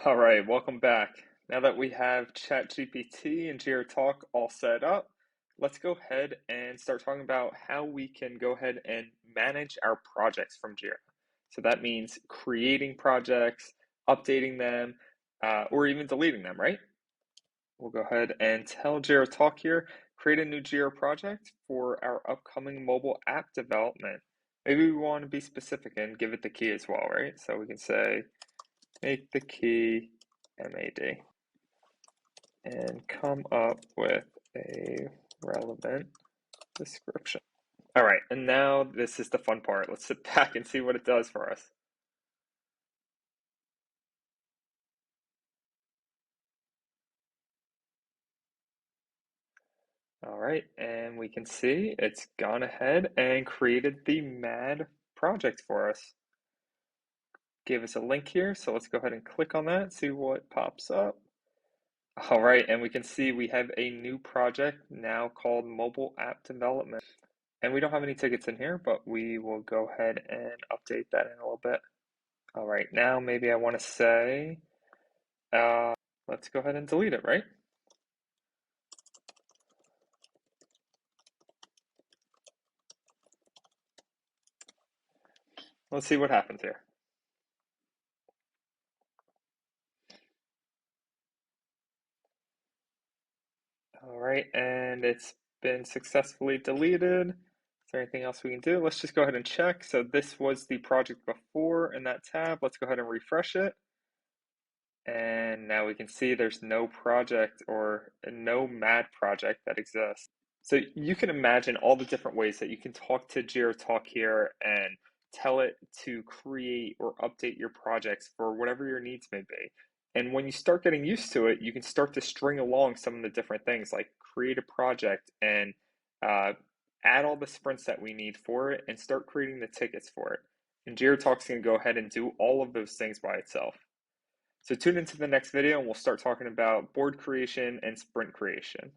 All right, welcome back. Now that we have ChatGPT and JiraTalk all set up, let's go ahead and start talking about how we can go ahead and manage our projects from Jira. So that means creating projects, updating them, or even deleting them, right? We'll go ahead and tell JiraTalk here, create a new Jira project for our upcoming mobile app development. Maybe we want to be specific and give it the key as well, right? So we can say, make the key MAD and come up with a relevant description. All right, and now this is the fun part. Let's sit back and see what it does for us. All right, and we can see it's gone ahead and created the MAD project for us. Gave us a link here, so let's go ahead and click on that, see what pops up. All right, and we can see we have a new project now called Mobile App Development. And we don't have any tickets in here, but we will go ahead and update that in a little bit. All right, now maybe I want to say, let's go ahead and delete it, right? Let's see what happens here. All right, and it's been successfully deleted. Is there anything else we can do? Let's just go ahead and check. So this was the project before in that tab. Let's go ahead and refresh it. And now we can see there's no project or no MAD project that exists. So you can imagine all the different ways that you can talk to JiraTalk here and tell it to create or update your projects for whatever your needs may be. And when you start getting used to it, you can start to string along some of the different things like create a project and uh, add all the sprints that we need for it and start creating the tickets for it. And JiraTalk's going to go ahead and do all of those things by itself. So tune into the next video and we'll start talking about board creation and sprint creation.